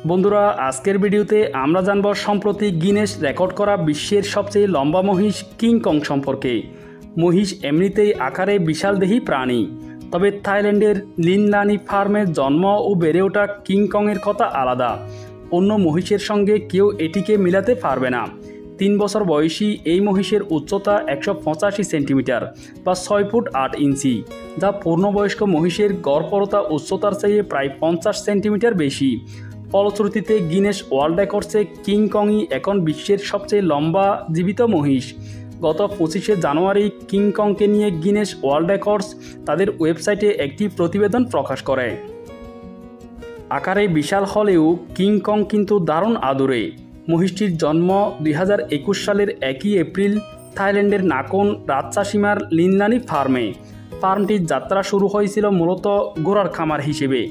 বন্ধুরা, আজকের ভিডিওতে আমরা জানব সম্প্রতি গিনেস রেকর্ড করা বিশ্বের সবচেয়ে লম্বা মহিষ কিং কং সম্পর্কে। মহিষ এমনিতেই আকারে বিশালদেহী প্রাণী, তবে থাইল্যান্ডের লিনলানি ফার্মে জন্ম ও বেড়ে ওঠা কিং কংয়ের কথা আলাদা। অন্য মহিষের সঙ্গে কেউ এটিকে মিলাতে পারবে না। 3 বছর বয়সী এই মহিষের উচ্চতা 185 সেন্টিমিটার বা 6 ফুট 8 ইঞ্চি, যা পূর্ণবয়স্ক মহিষের গড়পড়তা উচ্চতার চেয়ে প্রায় 50 সেন্টিমিটার বেশি। ফলশ্রুতিতে গিনেস ওয়ার্ল্ড রেকর্ডসে কিং কংই এখন বিশ্বের সবচেয়ে লম্বা জীবিত মহিষ। গত 25শে জানুয়ারি কিং কংকে নিয়ে গিনেস ওয়ার্ল্ড রেকর্ডস তাদের ওয়েবসাইটে একটি প্রতিবেদন প্রকাশ করে। আকারে বিশাল হলেও কিং কং কিন্তু দারুণ আদুরে। মহিষটির জন্ম 2021 সালের 1 এপ্রিল থাইল্যান্ডের নাকন রাজচাষিমার লিনলানি ফার্মে। ফার্মটির যাত্রা শুরু হয়েছিল মূলত ঘোড়ার খামার হিসেবে,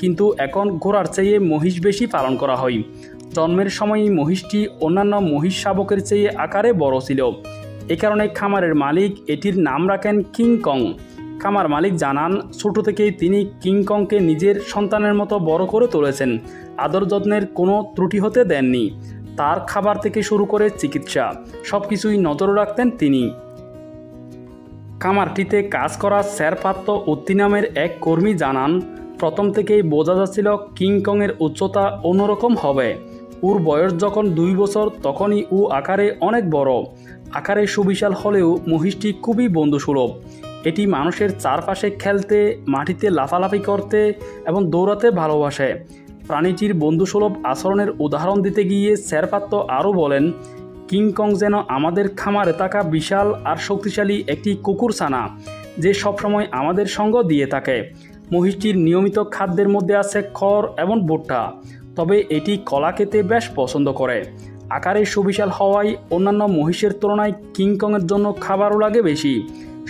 কিন্তু এখন ঘোড়ার চেয়ে মহিষ বেশি পালন করা হয়। জন্মের সময়ই মহিষটি অন্যান্য মহিষ শাবকের চেয়ে আকারে বড় ছিল। এ কারণে খামারের মালিক এটির নাম রাখেন কিং কং। খামার মালিক জানান, ছোট থেকেই তিনি কিং কংকে নিজের সন্তানের মতো বড় করে তুলেছেন। আদর যত্নের কোনো ত্রুটি হতে দেননি। তার খাবার থেকে শুরু করে চিকিৎসা সব কিছুই নজর রাখতেন তিনি। খামারটিতে কাজ করা শেরপাত্র উত্তি নামের এক কর্মী জানান, প্রথম থেকেই বোঝা যাচ্ছিল কিং কংয়ের উচ্চতা অন্যরকম হবে। ওর বয়স যখন 2 বছর তখনই ও আকারে অনেক বড়। আকারে সুবিশাল হলেও মহিষটি খুবই বন্ধুসুলভ। এটি মানুষের চারপাশে খেলতে, মাটিতে লাফালাফি করতে এবং দৌড়াতে ভালোবাসে। প্রাণীটির বন্ধুসুলভ আচরণের উদাহরণ দিতে গিয়ে শেরপাত্র আরও বলেন, কিং কং যেন আমাদের খামারে থাকা বিশাল আর শক্তিশালী একটি কুকুরছানা, যে সবসময় আমাদের সঙ্গ দিয়ে থাকে। মহিষটির নিয়মিত খাদ্যের মধ্যে আছে খড় এবং ভুট্টা, তবে এটি কলা খেতে বেশ পছন্দ করে। আকারে সুবিশাল হওয়ায় অন্যান্য মহিষের তুলনায় কিং কংয়ের জন্য খাবারও লাগে বেশি।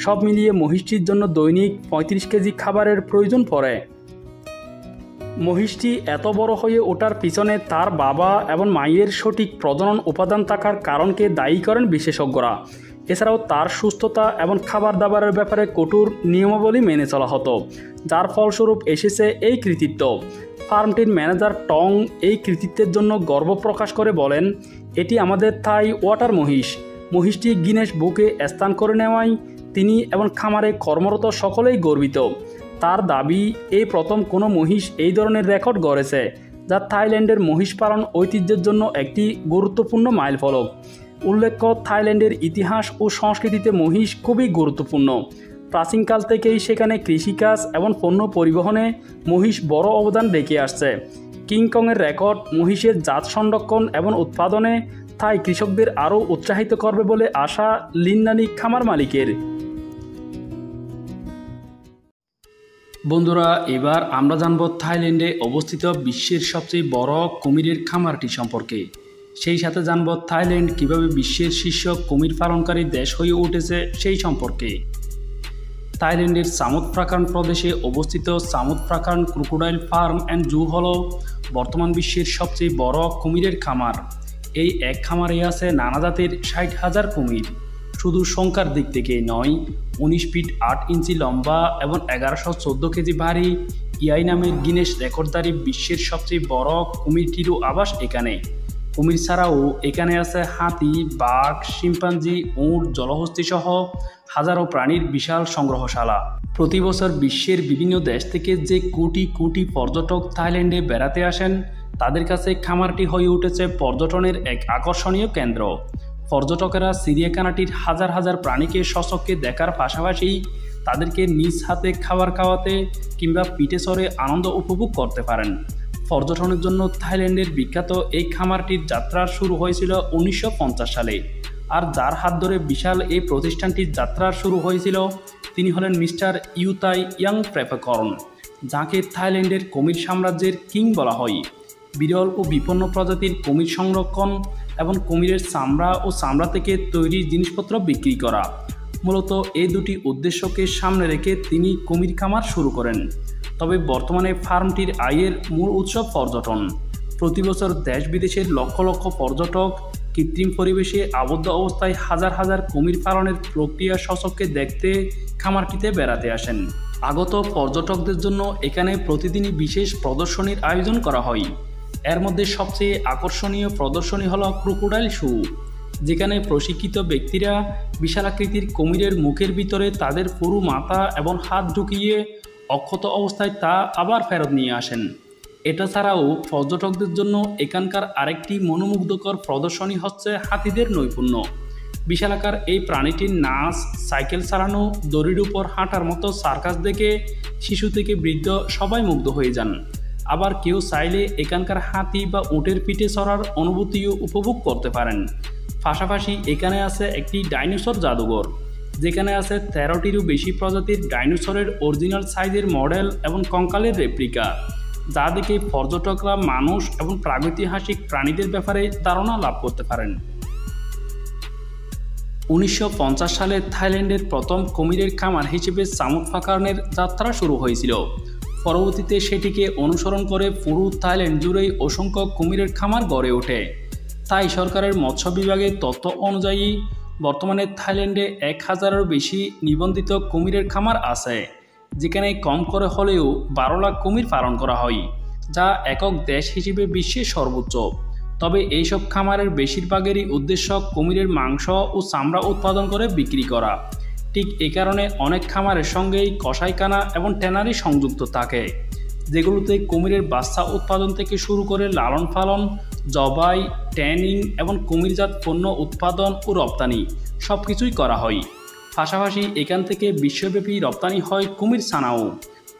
সব মিলিয়ে মহিষটির জন্য দৈনিক 35 কেজি খাবারের প্রয়োজন পড়ে। মহিষটি এত বড় হয়ে ওঠার পিছনে তার বাবা এবং মায়ের সঠিক প্রজনন উপাদান থাকার কারণকে দায়ী করেন বিশেষজ্ঞরা। এছাড়াও তার সুস্থতা এবং খাবার দাবারের ব্যাপারে কঠোর নিয়মাবলী মেনে চলা হতো, যার ফলস্বরূপ এসেছে এই কৃতিত্ব। ফার্মটির ম্যানেজার টং এই কৃতিত্বের জন্য গর্ব প্রকাশ করে বলেন, এটি আমাদের থাই ওয়াটার মহিষ। মহিষটি গিনেস বুকে স্থান করে নেওয়ায় তিনি এবং খামারে কর্মরত সকলেই গর্বিত। তার দাবি, এই প্রথম কোনো মহিষ এই ধরনের রেকর্ড গড়েছে, যা থাইল্যান্ডের মহিষ পালন ঐতিহ্যের জন্য একটি গুরুত্বপূর্ণ মাইলফলক। উল্লেখ্য, থাইল্যান্ডের ইতিহাস ও সংস্কৃতিতে মহিষ খুবই গুরুত্বপূর্ণ। প্রাচীনকাল থেকেই সেখানে কৃষিকাজ এবং পণ্য পরিবহনে মহিষ বড় অবদান রেখে আসছে। কিং কংয়ের রেকর্ড মহিষের জাত সংরক্ষণ এবং উৎপাদনে থাই কৃষকদের আরও উৎসাহিত করবে বলে আশা লিনলানি খামার মালিকের। বন্ধুরা, এবার আমরা জানব থাইল্যান্ডে অবস্থিত বিশ্বের সবচেয়ে বড় কুমিরের খামারটি সম্পর্কে। সেই সাথে জানব থাইল্যান্ড কিভাবে বিশ্বের শীর্ষ কুমির পালনকারী দেশ হয়ে উঠেছে সেই সম্পর্কে। থাইল্যান্ডের সামুত প্রাকারণ প্রদেশে অবস্থিত সামুত প্রাকারণ ক্রোকোডাইল ফার্ম অ্যান্ড জু হল বর্তমান বিশ্বের সবচেয়ে বড় কুমিরের খামার। এই এক খামারে আছে নানা জাতের 60,000 কুমির। শুধু সংখ্যার দিক থেকেই নয়, 19 ফিট 8 ইঞ্চি লম্বা এবং 1114 কেজি ভারী ইয়াই নামের গিনেস রেকর্ডধারী বিশ্বের সবচেয়ে বড় কুমিরটিরও আবাস এখানে। কুমির ছাড়াও এখানে আছে হাতি, বাঘ, শিম্পাঞ্জি, উট, জলহস্তী সহ হাজারো প্রাণীর বিশাল সংগ্রহশালা। প্রতি বছর বিশ্বের বিভিন্ন দেশ থেকে যে কোটি কোটি পর্যটক থাইল্যান্ডে বেড়াতে আসেন, তাদের কাছে খামারটি হয়ে উঠেছে পর্যটনের এক আকর্ষণীয় কেন্দ্র। পর্যটকেরা চিড়িয়াখানাটির হাজার হাজার প্রাণীকে সচক্ষে দেখার পাশাপাশি তাদেরকে নিজ হাতে খাবার খাওয়াতে কিংবা পিঠে চড়ে আনন্দ উপভোগ করতে পারেন। পর্যটনের জন্য থাইল্যান্ডের বিখ্যাত এই খামারটির যাত্রা শুরু হয়েছিল 1950 সালে। আর যার হাত ধরে বিশাল এই প্রতিষ্ঠানটির যাত্রা শুরু হয়েছিল, তিনি হলেন মিস্টার ইউতাই ইয়াংপ্রেপকর্ন, যাকে থাইল্যান্ডের কুমির সাম্রাজ্যের কিং বলা হয়। বিরল ও বিপন্ন প্রজাতির কুমির সংরক্ষণ এবং কুমিরের চামড়া ও চামড়া থেকে তৈরি জিনিসপত্র বিক্রি করা, মূলত এই দুটি উদ্দেশ্যকে সামনে রেখে তিনি কুমির খামার শুরু করেন। তবে বর্তমানে ফার্মটির আয়ের মূল উৎস পর্যটন। প্রতি বছর দেশ বিদেশের লক্ষ লক্ষ পর্যটক কৃত্রিম পরিবেশে আবদ্ধ অবস্থায় হাজার হাজার কুমির পালনের প্রক্রিয়া সচক্ষে দেখতে খামারটিতে বেড়াতে আসেন। আগত পর্যটকদের জন্য এখানে প্রতিদিনই বিশেষ প্রদর্শনীর আয়োজন করা হয়। এর মধ্যে সবচেয়ে আকর্ষণীয় প্রদর্শনী হলো ক্রোকোডাইল শো, যেখানে প্রশিক্ষিত ব্যক্তিরা বিশালাকৃতির কুমিরের মুখের ভিতরে তাদের পুরো মাথা এবং হাত ঢুকিয়ে অক্ষত অবস্থায় তা আবার ফেরত নিয়ে আসেন। এটা ছাড়াও পর্যটকদের জন্য এখানকার আরেকটি মনোমুগ্ধকর প্রদর্শনী হচ্ছে হাতিদের নৈপুণ্য। বিশালাকার এই প্রাণীটির নাচ, সাইকেল চালানো, দড়ির উপর হাঁটার মতো সার্কাস দেখে শিশু থেকে বৃদ্ধ সবাই মুগ্ধ হয়ে যান। আবার কেউ চাইলে এখানকার হাতি বা উটের পিঠে চড়ার অনুভূতিও উপভোগ করতে পারেন। পাশাপাশি এখানে আছে একটি ডাইনোসর জাদুঘর, যেখানে আছে 13টিরও বেশি প্রজাতির ডাইনোসরের অরিজিনাল সাইজের মডেল এবং কঙ্কালের রেপ্লিকা, যা দেখে পর্যটকরা মানুষ এবং প্রাগৈতিহাসিক প্রাণীদের ব্যাপারে ধারণা লাভ করতে পারেন। 1950 সালে থাইল্যান্ডের প্রথম কুমিরের খামার হিসেবে সামুৎফাকার্নের যাত্রা শুরু হয়েছিল। পরবর্তীতে সেটিকে অনুসরণ করে পুরো থাইল্যান্ড জুড়েই অসংখ্য কুমিরের খামার গড়ে ওঠে। তাই সরকারের মৎস্য বিভাগের তথ্য অনুযায়ী বর্তমানে থাইল্যান্ডে 1000-এরও বেশি নিবন্ধিত কুমিরের খামার আছে, যেখানে কম করে হলেও 12 লাখ কুমির পালন করা হয়, যা একক দেশ হিসেবে বিশ্বের সর্বোচ্চ। তবে এইসব খামারের বেশিরভাগেরই উদ্দেশ্য কুমিরের মাংস ও চামড়া উৎপাদন করে বিক্রি করা। ঠিক এ কারণে অনেক খামারের সঙ্গেই কসাইখানা এবং ট্যানারি সংযুক্ত থাকে, যেগুলোতে কুমিরের বাচ্চা উৎপাদন থেকে শুরু করে লালন পালন, জবাই, ট্যানিং এবং কুমিরজাত পণ্য উৎপাদন ও রপ্তানি সব কিছুই করা হয়। পাশাপাশি এখান থেকে বিশ্বব্যাপী রপ্তানি হয় কুমির ছানাও।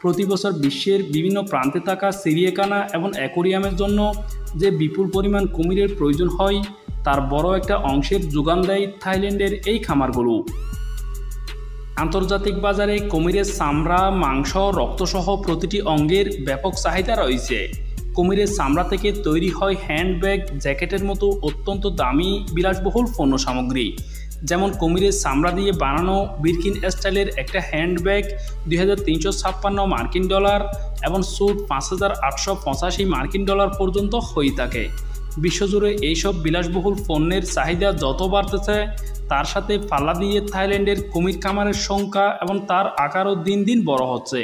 প্রতি বছর বিশ্বের বিভিন্ন প্রান্তে থাকা চিড়িয়াখানা এবং অ্যাকোরিয়ামের জন্য যে বিপুল পরিমাণ কুমিরের প্রয়োজন হয়, তার বড় একটা অংশের যোগান দেয় থাইল্যান্ডের এই খামারগুলো। আন্তর্জাতিক বাজারে কুমিরের চামড়া, মাংস, রক্তসহ প্রতিটি অঙ্গের ব্যাপক চাহিদা রয়েছে। কুমিরের চামড়া থেকে তৈরি হয় হ্যান্ডব্যাগ, জ্যাকেটের মতো অত্যন্ত দামি বিলাসবহুল পণ্য সামগ্রী। যেমন কুমিরের চামড়া দিয়ে বানানো বিরকিন স্টাইলের একটা হ্যান্ডব্যাগ 2356 মার্কিন ডলার এবং স্যুট 5885 মার্কিন ডলার পর্যন্ত হয়ে থাকে। বিশ্বজুড়ে এইসব বিলাসবহুল পণ্যের চাহিদা যত বাড়তেছে, তার সাথে পাল্লা দিয়ে থাইল্যান্ডের কুমির খামারের সংখ্যা এবং তার আকারও দিন দিন বড় হচ্ছে।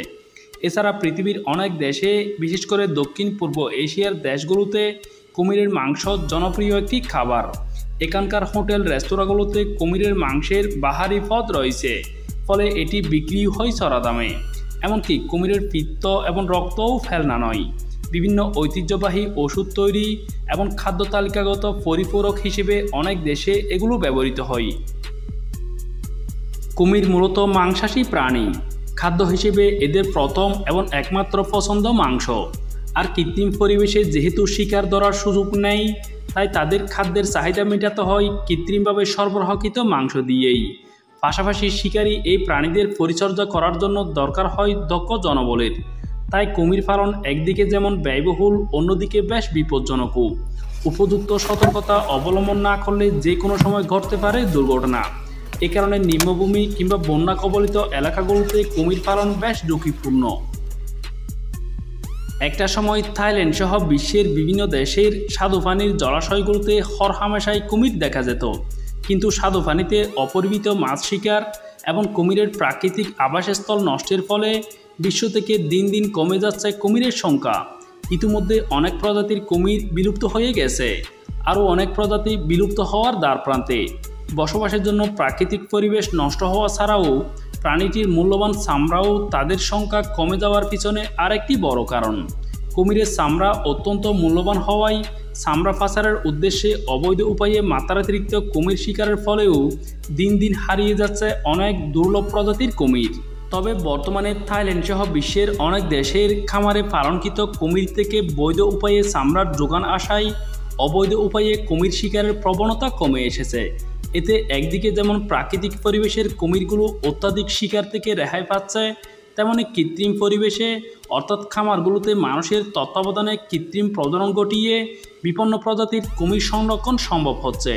এছাড়া পৃথিবীর অনেক দেশে, বিশেষ করে দক্ষিণ পূর্ব এশিয়ার দেশগুলোতে কুমিরের মাংস জনপ্রিয় একটি খাবার। এখানকার হোটেল, রেস্তোরাঁগুলোতে কুমিরের মাংসের বাহারি পদ রয়েছে, ফলে এটি বিক্রি হয় চড়া দামে। এমনকি কুমিরের পিত্ত এবং রক্তও ফেলনা নয়, বিভিন্ন ঐতিহ্যবাহী ওষুধ তৈরি এবং খাদ্য তালিকাগত পরিপূরক হিসেবে অনেক দেশে এগুলো ব্যবহৃত হয়। কুমির মূলত মাংসাশী প্রাণী। খাদ্য হিসেবে এদের প্রথম এবং একমাত্র পছন্দ মাংস। আর কৃত্রিম পরিবেশে যেহেতু শিকার ধরার সুযোগ নেই, তাই তাদের খাদ্যের চাহিদা মেটাতে হয় কৃত্রিমভাবে সরবরাহকৃত মাংস দিয়েই। পাশাপাশি শিকারী এই প্রাণীদের পরিচর্যা করার জন্য দরকার হয় দক্ষ জনবলের। তাই কুমির পালন একদিকে যেমন ব্যয়বহুল, অন্যদিকে বেশ বিপজ্জনকও। উপযুক্ত সতর্কতা অবলম্বন না করলে যে কোনো সময় ঘটতে পারে দুর্ঘটনা। এ কারণে নিম্নভূমি কিংবা বন্যা কবলিত এলাকাগুলোতে কুমির পালন বেশ ঝুঁকিপূর্ণ। একটা সময় থাইল্যান্ড সহ বিশ্বের বিভিন্ন দেশের স্বাদুপানির জলাশয়গুলোতে হরহামেশাই কুমির দেখা যেত, কিন্তু স্বাদুপানিতে অপরিমিত মাছ শিকার এবং কুমিরের প্রাকৃতিক আবাসস্থল নষ্টের ফলে বিশ্ব থেকে দিন দিন কমে যাচ্ছে কুমিরের সংখ্যা। ইতিমধ্যে অনেক প্রজাতির কুমির বিলুপ্ত হয়ে গেছে, আরও অনেক প্রজাতি বিলুপ্ত হওয়ার দ্বারপ্রান্তে। বসবাসের জন্য প্রাকৃতিক পরিবেশ নষ্ট হওয়া ছাড়াও প্রাণীটির মূল্যবান চামড়াও তাদের সংখ্যা কমে যাওয়ার পিছনে আরেকটি বড় কারণ। কুমিরের চামড়া অত্যন্ত মূল্যবান হওয়ায় চামড়া পাচারের উদ্দেশ্যে অবৈধ উপায়ে মাত্রাতিরিক্ত কুমির শিকারের ফলেও দিন দিন হারিয়ে যাচ্ছে অনেক দুর্লভ প্রজাতির কুমির। তবে বর্তমানে থাইল্যান্ড সহ বিশ্বের অনেক দেশের খামারে পালনকৃত কুমির থেকে বৈধ উপায়ে চামড়ার যোগান আসায় অবৈধ উপায়ে কুমির শিকারের প্রবণতা কমে এসেছে। এতে একদিকে যেমন প্রাকৃতিক পরিবেশের কুমিরগুলো অত্যাধিক শিকার থেকে রেহাই পাচ্ছে, তেমনি কৃত্রিম পরিবেশে অর্থাৎ খামারগুলোতে মানুষের তত্ত্বাবধানে কৃত্রিম প্রজনন ঘটিয়ে বিপন্ন প্রজাতির কুমির সংরক্ষণ সম্ভব হচ্ছে।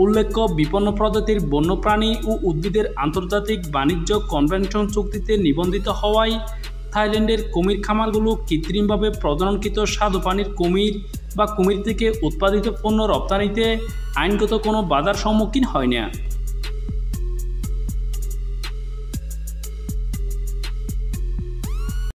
উল্লেখ্য, বিপন্ন প্রজাতির বন্যপ্রাণী ও উদ্ভিদের আন্তর্জাতিক বাণিজ্য কনভেনশন চুক্তিতে নিবন্ধিত হওয়ায় থাইল্যান্ডের কুমির খামারগুলো কৃত্রিমভাবে প্রজননকৃত স্বাদুপানির কুমির বা কুমির থেকে উৎপাদিত পণ্য রপ্তানিতে আইনগত কোনো বাধার সম্মুখীন হয় না।